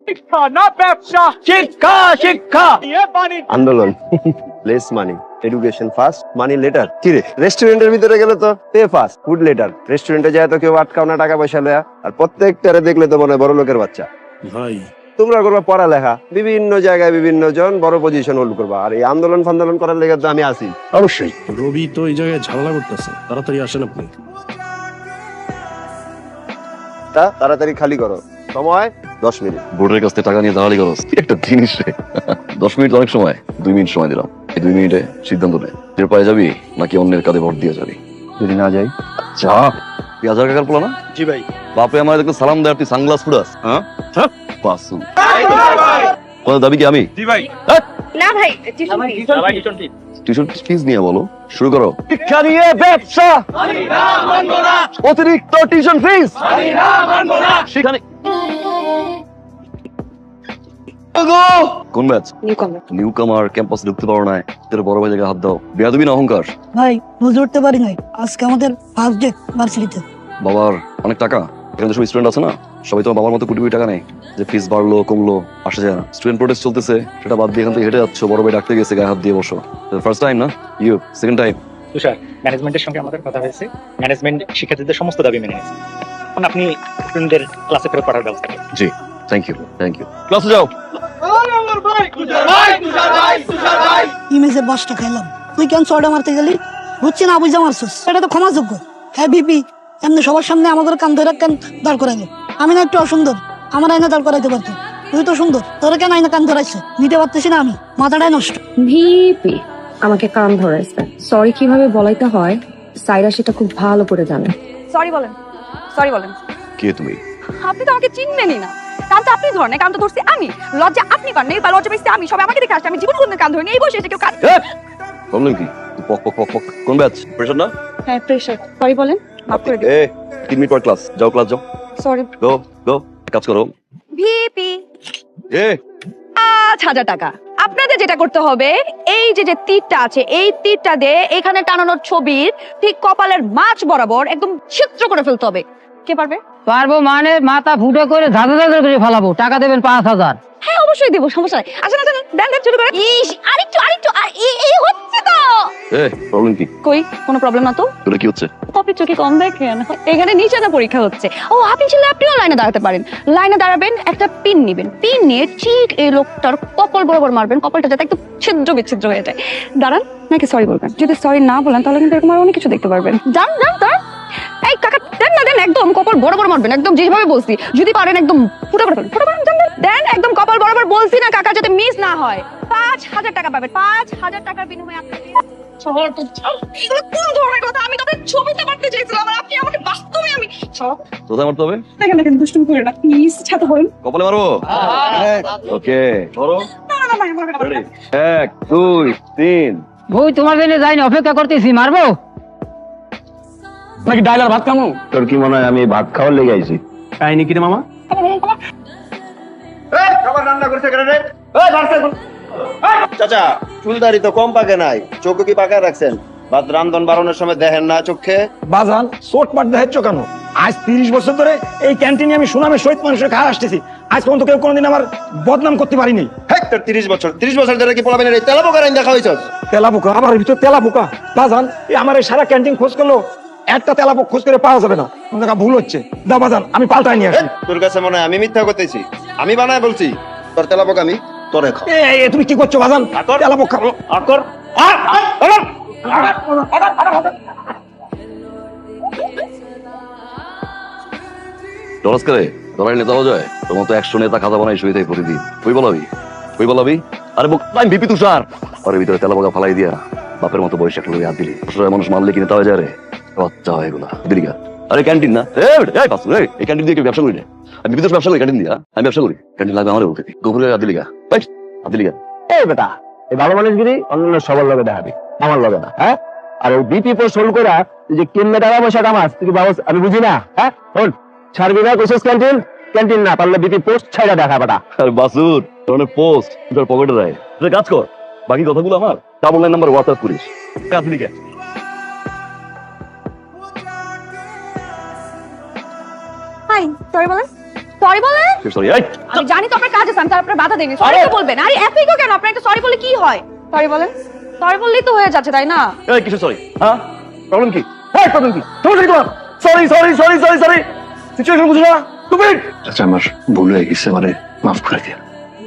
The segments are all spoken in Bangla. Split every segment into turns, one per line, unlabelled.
শিক্ষা না ব্যবসা, শিক্ষা শিক্ষা
আন্দোলন লেস মানি এডুকেশন ফার্স্ট মানি লেটার। কি রে, রেস্টুরেন্টের ভিতরে গেলে তো পে ফার্স্ট ফুড লেটার। রেস্টুরেন্টে যায় তো কেউ আটকাও না টাকা পয়সা লয়া, আর প্রত্যেকটারে দেখলে তো মনে হয় বড় লোকের বাচ্চা।
ভাই
তোমরা করবা পড়ালেখা, বিভিন্ন জায়গায় বিভিন্ন জন বড় পজিশন হোল্ড করবা, আর এই আন্দোলন ফান্দোলন করার লেগে তো আমি আছি।
অবশ্যই রবি তো এই জায়গায় ঝামেলা করতেছে, তাড়াতাড়ি আসেন আপনি।
তা তাড়াতাড়ি খালি করো, সময় 10 মিনিট।
বোর্ডের কাছ থেকে টাকা নিয়ে দাঁড়ালি করস, কি একটা জিনিস রে। 10 মিনিট অনেক সময়, 2 মিনিট সময় দিলাম। এই 2 মিনিটে সিদ্ধান্ত নে, টের পায়ে যাবি নাকি অন্যের কাঁধে ভোট দিয়ে যাবি।
যদি না যাই
যা। তুই হাজার কাকার পোলা না?
জি ভাই।
বাপে আমার দেখলে সালাম দেয়, তুই সানগ্লাস ফুরাস। হ্যাঁ পাসু তোমার দাবি কি আমি?
জি ভাই।
না ভাই
টিউশন ফিজ নিয়ে বলো, শুরু করো।
শিক্ষা নিয়ে ব্যবসা,
অতিরিক্ত টিউশন ফিজ সেখানে কোন ব্যাচ? নিউ কামার ক্যাম্পাসে ঢুকতে পারো না, তোর বড় ভাই জায়গায় হাত দাও। বেয়াদবি না অহংকার?
ভাই বুঝে উঠতে পারি নাই, আজকে আমাদের ফার্স্ট ডে ভার্সিটিতে।
বাবার অনেক টাকা, এখানে সব স্টুডেন্ট আছে না, সবাই তোমার বাবার মতো কোটি কোটি টাকা নেই যে ফিস বাড়লো কমলো আসা যায় না। স্টুডেন্ট প্রোটেস্ট চলতেছে, সেটা বাদ দিয়ে এখান থেকে হেঁটে যাচ্ছ, বড় ভাই ডাকতে গেছে গায়ে হাত দিয়ে বসো। ফার্স্ট টাইম না, ইউ সেকেন্ড টাইম।
তুষার, ম্যানেজমেন্টের সঙ্গে আমাদের কথা হয়েছে, ম্যানেজমেন্ট শিক্ষার্থীদের সমস্ত দাবি মেনে নিয়েছে। এখন আপনি স্টুডেন্টদের ক্লাসে ফেরত পাঠার ব্যবস্থা করুন।
জি থ্যাংক ইউ থ্যাংক ইউ। ক্লাসে যাও।
ইমেজে বাসটা খাইলাম, তুই কেন চড়া মারতে গেলি? বুঝছি না বুঝা মারছিস, এটা তো ক্ষমাযোগ্য। হ্যাঁ বিপি এমনি সবার সামনে আমাদের কান ধরে কেন দাঁড় করাইলো? আমি না একটু অসুন্দর, আমার আইনা দাঁড় করাইতে পারতো। তুই তো সুন্দর, তোর কেন আইনা কান ধরাইছে? নিতে পারতেছি না আমি, মাথাটাই নষ্ট।
ভিপি আমাকে কান ধরাইছে। সরি কিভাবে বলাইতে হয় সাইরা সেটা খুব ভালো করে জানে।
সরি বলেন, সরি বলেন।
কে তুমি?
আপনি তো আমাকে চিনবেনই না। কান তো আপনি ধরেন, কান তো ধরছি আমি। লজ্জা আপনি পান নেই বা লজ্জা পেয়েছি আমি। সবাই আমাকে দেখে আসছে, আমি জীবন কোনদিন কান ধরিনি। এই বসে এসে কেউ কান।
প্রবলেম কি? পক পক পক পক। কোন ব্যাচ? প্রেশার না?
হ্যাঁ প্রেশার। সরি বলেন, মাফ করে দিন।
3 মিনিট পর ক্লাস যাও, ক্লাস যাও।
সরি।
গো গো কাজ করো।
ভিপি
এ
5,000 টাকা। আপনাদের যেটা করতে হবে, এই যে যে তীরটা আছে, এই তীরটা দিয়ে এখানে টানানোর ছবির ঠিক কপালের মাঝ বরাবর একদম ছিদ্র করে ফেলতে হবে। কে পারবে?
পারবো মানে মাথা ফুটো করে ধাঁধা ধাঁধা করে ফেলাবো। টাকা দেবেন 5,000।
হ্যাঁ অবশ্যই দেবো, সমস্যা নাই। আসেন আসেন, দেন দেন, শুরু করেন। ইস আরেকটু আরেকটু, এই হচ্ছে তো।
প্রবলেম কি?
কই কোনো প্রবলেম না তো।
তোরা কি হচ্ছে?
কপি চোখে কম দেখেন, এখানে নিশানা পরীক্ষা হচ্ছে। ও আপনি ছিল, আপনিও লাইনে দাঁড়াতে পারেন। লাইনে দাঁড়াবেন, একটা পিন নিবেন, পিন নিয়ে ঠিক এই লোকটার কপাল বরাবর মারবেন, কপালটা যাতে একদম ছিদ্র বিচ্ছিদ্র হয়ে যায়। দাঁড়ান, নাকি সরি বলবেন? যদি সরি না বলেন তাহলে কিন্তু এরকম আর অনেক কিছু দেখতে পারবেন। যান যান দাঁড়ান। এই কাকা দেন না, দেন একদম কপাল বরাবর মারবেন, একদম যেভাবে বলছি। যদি পারেন একদম ফুটো করে ফেলুন, ফুটো করে দেন একদম কপাল বরাবর বলছি না কাকা, যাতে মিস না হয়। 5,000 টাকা পাবেন। 5,000 টাকার বিনিময়ে আপনাকে কোন ধরনের কথা? আমি তাদের ছবিতে পারতে চাইছিলাম, আর আপনি আমাকে বাস্তবে আমি
কোথায় মারতে হবে?
দেখেন দেখেন, দুষ্টুমি করে না প্লিজ, ছাতা বলেন।
কপালে মারবো? ওকে ধরো।
না না ভাই, আমার
রেডি 1 2 3।
ওই তোমার জন্য যাইনি, অপেক্ষা করতেছি। মারবো
নাকি ডাইলার ভাত খামো?
তোর কি মনে হয় আমি ভাত খাওয়ার লেগে আইছি?
তাই নাকি রে মামা?
খাবার রান্না করছে কেন রে? চাচা চুলদারি তো কম পাকে নাই, চোখ কি পাকা রাখছেন? ভাত রান্ধন বাড়ানোর সময় দেখেন না চোখে?
বাজান চোট পাট দেখাচ্ছ কেন? আজ 30 বছর ধরে এই ক্যান্টিনে আমি সুনামের সহিত মানুষের খাওয়া আসতেছি। আজ পর্যন্ত কেউ কোনোদিন আমার বদনাম করতে পারিনি।
হেক তোর 30 বছর ধরে কি পোলাবেন এই তেলা পোকা রাইন দেখা হইছ?
তেলা পোকা? আমার ভিতর তেলা পোকা? বাজান এই আমার এই সারা ক্যান্টিন খোঁজ করলো, একটা তেলা পোকা খোঁজ করে পাওয়া যাবে না। দেখা ভুল হচ্ছে। দা বাজান আমি পাল্টাই নিয়ে আসি।
তোর কাছে মনে হয় আমি মিথ্যা করতেছি? আমি বানায় বলছি তোর তেলা পোকা আমি তোরে খাও।
এই তুমি কি করছো বাজান? তেলা পোকা আকর।
ডরাস করে ডরাই নেতা হওয়া যায়? তোমার তো 100 নেতা খাতা বানাই শুয়ে থাকে প্রতিদিন। ওই বলাবি আরে আমি ভিপি তুষার। ওর ভিতরে তেলা পোকা ফালাই দিয়া বাপের মতো বয়স একটা লোক হাত দিলি। মানুষ মারলে কি নেতা হয়ে যায় রে? বাচ্চা হয় এগুলা দিলিকা। আরে ক্যান্টিন না, এই পাস এই ক্যান্টিন দিয়ে ব্যবসা করি না আমি। ভিতরে ব্যবসা করি, ক্যান্টিন দিয়া আমি ব্যবসা করি। ক্যান্টিন লাগবে আমার বলতে গোপুরে হাত দিলিকা। হাত দিলিকা।
এই বেটা এই ভালো মানুষগিরি অন্য সবার লগে দেখাবি, আমার লগে না। হ্যাঁ আর ওই বিপি পর সোল করা যে কেমনে টাকা পয়সা কামাস তুই বাবু আমি বুঝি না। হ্যাঁ শোন, ছাড়বি না কোশিস ক্যান্টিন, ক্যান্টিন না পারলে বিপি পোস্ট ছাইড়া দেখা বেটা।
আর বাসুর ধরনের পোস্ট তোর পকেটে রায়। তুই কাজ কর, বাকি কথাগুলো আমার ডাবল লাইন নাম্বার হোয়াটসঅ্যাপ করিস। কাজ লিখে
হাই, সরি বলেন। সরি বলেন।
সরি
আমি জানি তো আপনার কাজ আছে, আমি তারপরে বাধা দেইনি। সরি তো বলবেন। আরে এত ইগো কেন? আপনি একটা সরি বলে কি হয়? সরি বলেন। সরি বললেই তো হয়ে যাচ্ছে, তাই না?
এই কিছু সরি, হ্যাঁ প্রবলেম কি? এই প্রবলেম কি? সমস্যা কি তোমার? Sorry sorry sorry sorry sorry situation বুঝো না তুমি?
আচ্ছা আমার ভুল হয়ে গেছে, মানে মাফ করে দিও।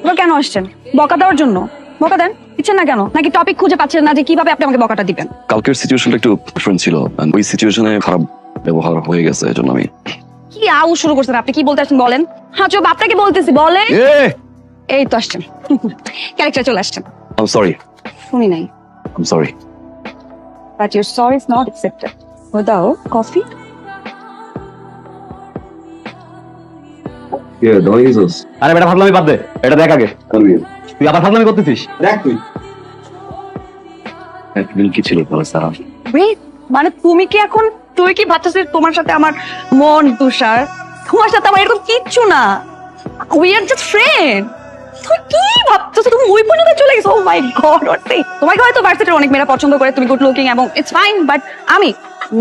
এবার কেন আসছেন? বকা দেওয়ার জন্য? বকা দেন, দিচ্ছেন না কেন? নাকি টপিক খুঁজে পাচ্ছেন না যে কিভাবে আপনি আমাকে বকাটা দিবেন?
কালকের সিচুয়েশনটা একটু ডিফারেন্ট ছিল, and ওই সিচুয়েশনে খারাপ ব্যবহার হয়ে গেছে, এজন্য আমি
কি আউ শুরু করছেন আপনি? কি বলতে আসছেন বলেন? হ্যাঁ চুপ, আপনাকে বলতেছি বলে। এই তো আসছেন, ক্যারেক্টার চলে আসছেন।
I'm sorry,
শুনি নাই।
I'm sorry.
But your sorry is not accepted. Without coffee?
Yeah, don't use us.
আরে বেটা ভাবলাম বাদ দে, এটা দেখ আগে। তুই আবার ভাবলামি করতেছিস? দেখ তুই
একদিন কি ছিল বলো স্যার?
Wait, মানে তুমি কি এখন, তুই কি ভাবতেছিস তোমার সাথে আমার মন তুষার? তোমার সাথে আমার এরকম কিচ্ছু না। We are just friend. তুই কি ভাবতেছো? তুমি ওই পর্যন্ত চলে গেছো? Oh my God, what the? তোমাকে হয়তো ভার্সিটির অনেক মেয়েরা পছন্দ করে, তুমি গুড লুকিং এবং ইটস ফাইন, বাট আমি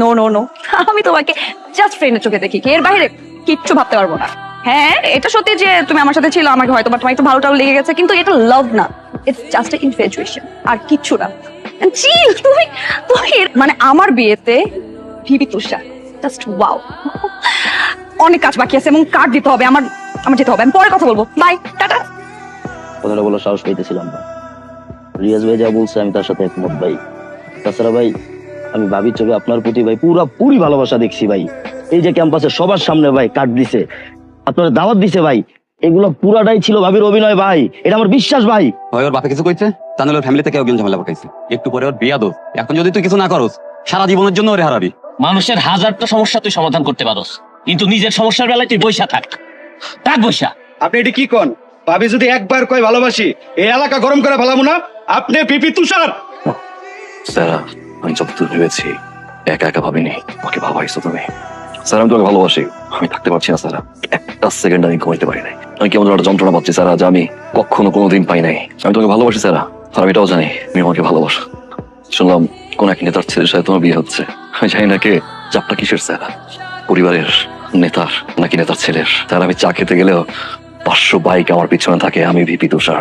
নো নো নো, আমি তোমাকে জাস্ট ফ্রেন্ডের চোখে দেখি, এর বাইরে কিচ্ছু ভাবতে পারবো না। হ্যাঁ এটা সত্যি যে তুমি আমার সাথে ছিল, আমাকে হয়তো বা তোমার একটু ভালোটাও লেগে গেছে, কিন্তু এটা লাভ না, ইটস জাস্ট এ ইনফ্যাচুয়েশন, আর কিচ্ছু না। চিল, তুমি তুমি মানে আমার বিয়েতে ভিবি তুষার, জাস্ট ওয়াও। অনেক কাজ বাকি আছে এবং কার্ড দিতে হবে, আমার যেতে হবে, আমি পরে কথা বলবো, বাই, টাটা।
কথাটা বলার সাহস পাইতেছিলাম না। রিয়াজ ভাই যা বলছে আমি তার সাথে একমত ভাই। তাছাড়া ভাই আমি ভাবির চোখে আপনার প্রতি ভাই পুরি ভালোবাসা দেখছি ভাই। এই যে ক্যাম্পাসে সবার সামনে ভাই কার্ড দিছে, আপনার দাওয়াত দিছে ভাই, এগুলো পুরাটাই ছিল ভাবির অভিনয় ভাই, এটা আমার বিশ্বাস ভাই।
হয় ওর বাপে কিছু কইছে, তা নাহলে ওর ফ্যামিলিতে কেউ গেল ঝামেলা পাকাইছে। একটু পরে ওর বিয়া দোষ, এখন যদি তুই কিছু না করস সারা জীবনের জন্য ওরে হারাবি।
মানুষের হাজারটা সমস্যা তুই সমাধান করতে পারোস, কিন্তু নিজের সমস্যার বেলায় তুই বইসা থাক বইসা।
আপনি এটি কি কোন? ভাবি যদি একবার কয় ভালোবাসি, এই এলাকা গরম করে ফেলাবো না? আপনি পিপি তুষার।
স্যার আমি যতদূর ভেবেছি একা একা ভাবিনি, আমাকে ভাবাইছো তুমি। স্যার আমি তোমাকে ভালোবাসি, আমি থাকতে পারছি না স্যার, একটা সেকেন্ড আমি ঘুমাইতে পারি নাই। আমি কেমন একটা যন্ত্রণা পাচ্ছি স্যার, আজ আমি কখনো কোনোদিন পাই নাই। আমি তোমাকে ভালোবাসি স্যার, আর আমি এটাও জানি তুমি আমাকে ভালোবাসো। শুনলাম কোন এক নেতার ছেলের সাথে তোমার বিয়ে হচ্ছে, আমি জানি না কে, চাপটা কিসের স্যার, পরিবারের নেতার নাকি নেতার ছেলের? স্যার আমি চা খেতে গেলেও 500 বাইক আমার পিছনে থাকে, আমি ভিপি তুষার,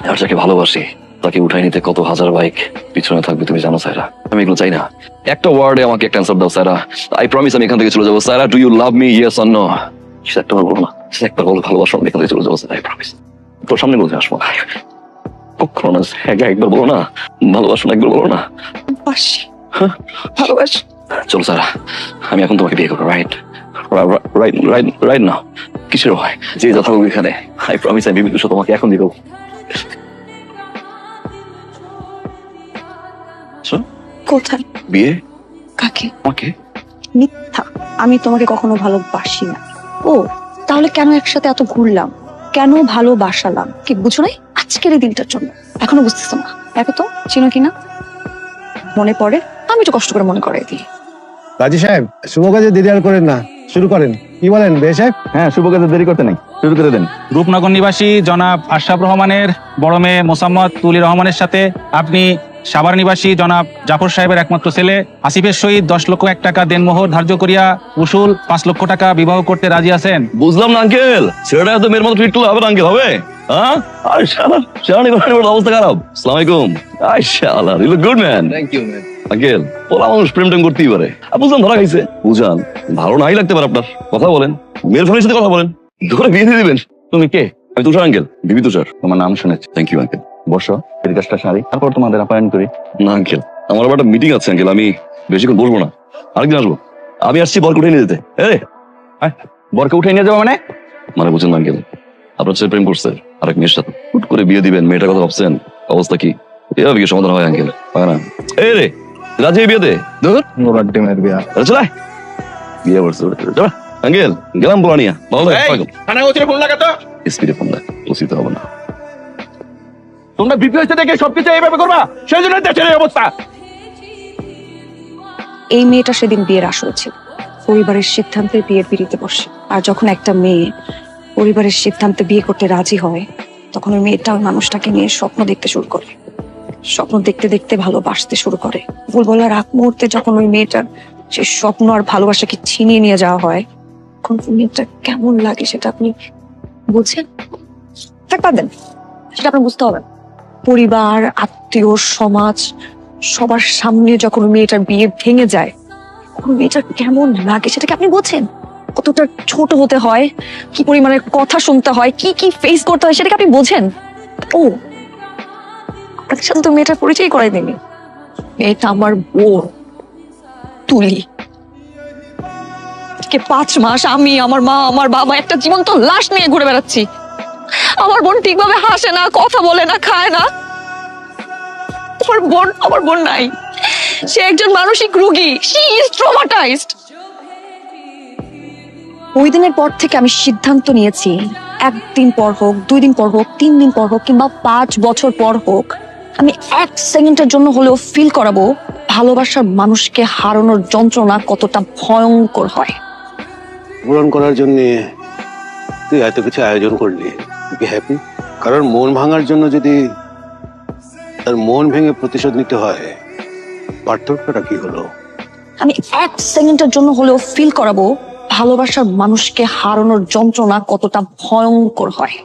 আর যাকে ভালোবাসি তাকে উঠাই নিতে কত হাজার বাইক পিছনে থাকবে তুমি জানো স্যারা। আমি এগুলো চাই না, একটা ওয়ার্ডে আমাকে একটা অ্যান্সার দাও স্যারা, আই প্রমিস আমি এখান থেকে চলে যাবো স্যারা। Do you love me, yes or no? সেটা একটা বলো না, সেটা একবার বলো ভালোবাসো, আমি এখান থেকে চলে যাবো স্যার, আই প্রমিস। তোর সামনে বলতে আসবো না কখনো না, একবার বলো না ভালোবাসো, না একবার বলো না ভালোবাসি। চলো স্যারা, আমি এখন তোমাকে বিয়ে করবো, রাইট রাইট রাইট রাইট না? কিসের হয় যে যা থাকুক এখানে, আই প্রমিস আমি বিবির সাথে তোমাকে এখন দিব।
কোথায়
বিয়ে?
কাকে?
আমাকে?
মিথ্যা, আমি তোমাকে কখনো ভালোবাসি না। ও তাহলে কেন একসাথে এত ঘুরলাম, কেন ভালোবাসালাম, কি বুঝো নাই আজকের এই দিনটার জন্য? এখনো বুঝতেছো না? দেখো তো চিনো কিনা, মনে পড়ে, আমি একটু কষ্ট করে মনে করাই দিই।
কাজী সাহেব শুভ কাজে দেরি আর করেন না, শুরু করেন। কি বলেন বে সাহেব?
হ্যাঁ শুভ কাজে দেরি করতে নাই, শুরু করে দেন।
রূপনগর নিবাসী জনাব আশরাফ রহমানের বড় মেয়ে মোসাম্মদ তুলি রহমানের সাথে আপনি সাভার নিবাসী জনাব জাফর সাহেবের একমাত্র ছেলে আসিফের সহিত 10,01,000 টাকা দেনমোহর ধার্য করিয়া উসুল 5 লক্ষ টাকা বিবাহ করতে রাজি আছেন।
বুঝলাম না আঙ্কেল, ছেলেটা তো মেয়ের মতো ট্রিট করলে হবে না আঙ্কেল, হবে? হ্যাঁ আর সারা নিবাসের অবস্থা খারাপ। আসসালামু আলাইকুম। আই শালা you look good man. Thank you man. Uncle পোলা মানুষ প্রেম টেম করতেই পারে, বুঝলাম ধরা খাইছে, বুঝান ভালো নাই লাগতে পারে আপনার, কথা বলেন, মেয়ের ফ্যামিলির সাথে কথা বলেন, ধরে বিয়ে দিয়ে দিবেন। তুমি কে? আমি তুষার আঙ্কেল, বিবি তুষার।
তোমার নাম শুনেছি।
Thank you uncle.
বসো, এই কাজটা সারি, তারপর তোমাদের অ্যাপয়েন্ট করি।
না আঙ্কেল, আমার আবার একটা মিটিং আছে আঙ্কেল, আমি বেশিক্ষণ বসবো না, আরেকদিন আসবো। আমি আসছি বরকে উঠে নিয়ে যেতে।
বরকে উঠে নিয়ে যাবো মানে?
মানে বুঝছেন না আঙ্কেল, আপনার ছেলে প্রেম করছে আরেক মেয়ের সাথে, হুট করে বিয়ে দিবেন, মেয়েটার কথা ভাবছেন, অবস্থা কি? এভাবে কি সমাধান হয় আঙ্কেল? হয় না। এই রে রাজি বিয়েতে দূর বিয়ে বিয়ে করছে আঙ্কেল, গেলাম পোলা নিয়া। ভালো স্পিডে ফোন দেয়, উচিত হবে না।
তোমরা বিপি হয়েছে দেখে সবকিছু এইভাবে করবা, সেই জন্য দেশের এই অবস্থা।
এই মেয়েটা সেদিন বিয়ের আসর ছিল, পরিবারের সিদ্ধান্তে বিয়ের পিড়িতে বসে, আর যখন একটা মেয়ে পরিবারের সিদ্ধান্তে বিয়ে করতে রাজি হয়, তখন ওই মেয়েটা ওই মানুষটাকে নিয়ে স্বপ্ন দেখতে শুরু করে, স্বপ্ন দেখতে দেখতে ভালোবাসতে শুরু করে। ভুল বলার আগ মুহূর্তে যখন ওই মেয়েটার সে স্বপ্ন আর ভালোবাসাকে ছিনিয়ে নিয়ে যাওয়া হয়, তখন মেয়েটা কেমন লাগে সেটা আপনি বুঝছেন? থাক বাদ দেন, সেটা আপনার বুঝতে হবে না। পরিবার, আত্মীয়, সমাজ সবার সামনে যখন মেয়েটার বিয়ে ভেঙে যায়, তখন মেয়েটার কেমন লাগে সেটা কি আপনি বোঝেন? কতটা ছোট হতে হয়, কি পরিমাণের কথা শুনতে হয়, কি কি ফেস করতে হয়, সেটা কি আপনি বোঝেন? ও, আপনাদের সাথে তো মেয়েটার পরিচয় করাই দেয়নি। মেয়েটা আমার বোন তুলি। 5 মাস আমি, আমার মা, আমার বাবা একটা জীবন্ত লাশ নিয়ে ঘুরে বেড়াচ্ছি। আমার বোন ঠিকভাবে হাসে না, কথা বলে না, খায় না। আমার বোন নাই, সে একজন মানসিক রোগী। She is traumatised. ওই দিনের পর থেকে আমি সিদ্ধান্ত নিয়েছি, 1 দিন পর হোক, 2 দিন পর হোক, 3 দিন পর হোক, কিংবা 5 বছর পর হোক, আমি 1 সেকেন্ডের জন্য হলেও ফিল করাবো ভালোবাসার মানুষকে হারানোর যন্ত্রণা কতটা ভয়ঙ্কর হয়।
পূরণ করার জন্য তুই এত কিছু আয়োজন করলি, তুই কি হ্যাপি? কারণ মন ভাঙার জন্য যদি তার মন ভেঙে প্রতিশোধ নিতে হয়, পার্থক্যটা কি হলো?
আমি 1 সেকেন্ডের জন্য হলেও ফিল করাবো ভালোবাসার মানুষকে হারানোর যন্ত্রণা কতটা ভয়ঙ্কর হয়।